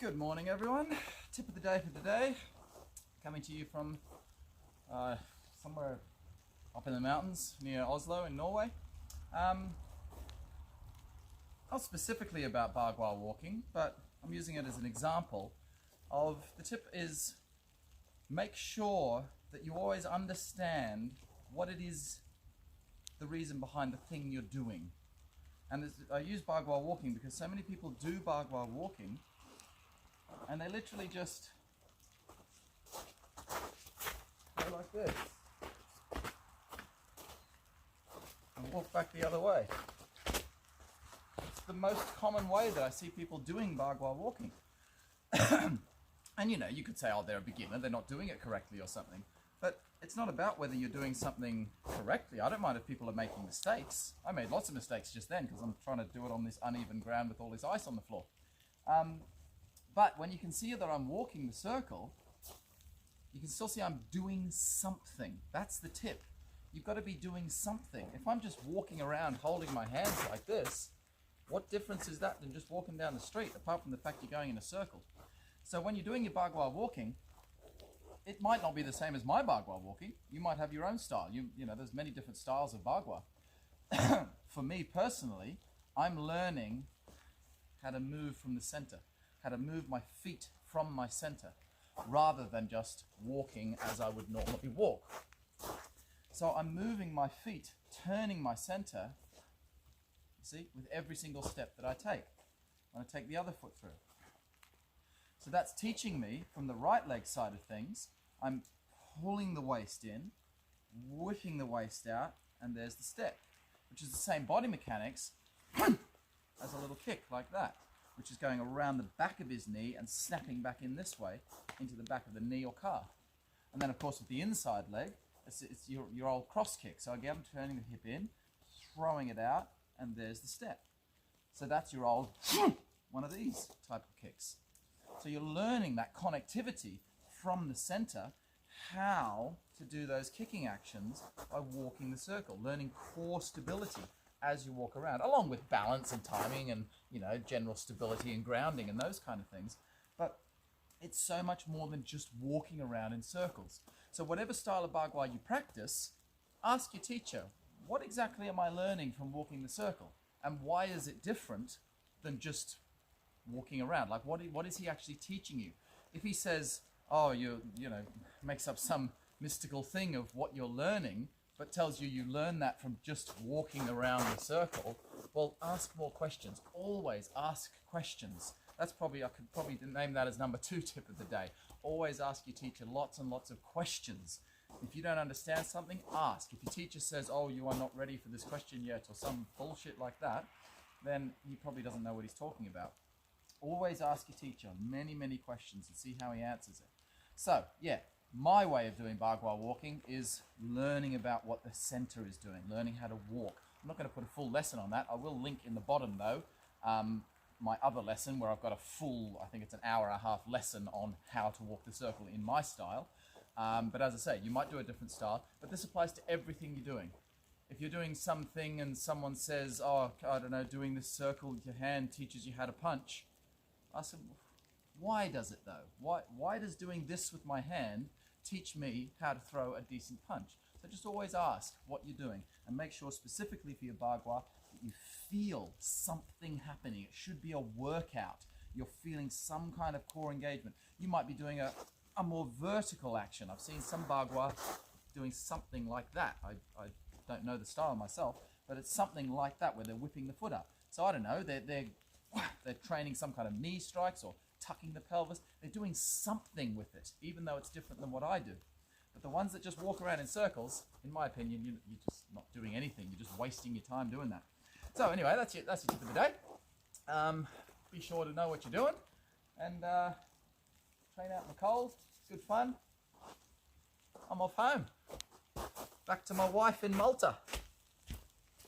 Good morning, everyone. Tip of the day for today, coming to you from somewhere up in the mountains near Oslo in Norway. Not specifically about Bagua walking, but I'm using it as an example of the tip is make sure that you always understand what it is, the reason behind the thing you're doing. And I use Bagua walking because so many people do Bagua walking and they literally just go like this and walk back the other way. It's the most common way that I see people doing Bagua walking. And you know, you could say, oh, they're a beginner, they're not doing it correctly or something. But it's not about whether you're doing something correctly. I don't mind if people are making mistakes. I made lots of mistakes just then because I'm trying to do it on this uneven ground with all this ice on the floor. But when you can see that I'm walking the circle, you can still see I'm doing something. That's the tip. You've got to be doing something. If I'm just walking around holding my hands like this, what difference is that than just walking down the street, apart from the fact you're going in a circle? So when you're doing your Bagua walking, it might not be the same as my Bagua walking. You might have your own style. You know, there's many different styles of Bagua. For me personally, I'm learning how to move from the center, how to move my feet from my center, rather than just walking as I would normally walk. So I'm moving my feet, turning my center, see, with every single step that I take. I'm going to take the other foot through. So that's teaching me from the right leg side of things, I'm pulling the waist in, whipping the waist out, and there's the step, which is the same body mechanics as a little kick like that, which is going around the back of his knee and snapping back in this way into the back of the knee or calf. And then of course with the inside leg, it's your old cross kick. So again, I'm turning the hip in, throwing it out, and there's the step. So that's your old one of these type of kicks. So you're learning that connectivity from the center, how to do those kicking actions by walking the circle, learning core stability as you walk around, along with balance and timing and, you know, general stability and grounding and those kind of things. But it's so much more than just walking around in circles. So whatever style of Bagua you practice, ask your teacher, what exactly am I learning from walking the circle? And why is it different than just walking around? Like what is he actually teaching you? If he says, oh, you know, makes up some mystical thing of what you're learning, but tells you learn that from just walking around the circle, well, ask more questions. Always ask questions. That's probably, I could probably name that as number 2 tip of the day. Always ask your teacher lots and lots of questions. If you don't understand something, ask. If your teacher says, oh, you are not ready for this question yet, or some bullshit like that, then he probably doesn't know what he's talking about. Always ask your teacher many, many questions and see how he answers it. So, yeah, my way of doing Bagua walking is learning about what the center is doing, learning how to walk. I'm not going to put a full lesson on that. I will link in the bottom, though, my other lesson where I've got a full, I think it's an hour-and-a-half lesson on how to walk the circle in my style. But as I say, you might do a different style, but this applies to everything you're doing. If you're doing something and someone says, oh, I don't know, doing this circle with your hand teaches you how to punch, I said, why does it though? Why does doing this with my hand teach me how to throw a decent punch? So just always ask what you're doing and make sure specifically for your Bagua that you feel something happening. It should be a workout. You're feeling some kind of core engagement. You might be doing a more vertical action. I've seen some Bagua doing something like that. I don't know the style myself, but it's something like that where they're whipping the foot up. So I don't know, they're training some kind of knee strikes or tucking the pelvis. They're doing something with it, even though it's different than what I do. But the ones that just walk around in circles, in my opinion, you're just not doing anything. You're just wasting your time doing that. So anyway, that's your tip of the day. Be sure to know what you're doing and train out in the cold. It's good fun. I'm off home. Back to my wife in Malta.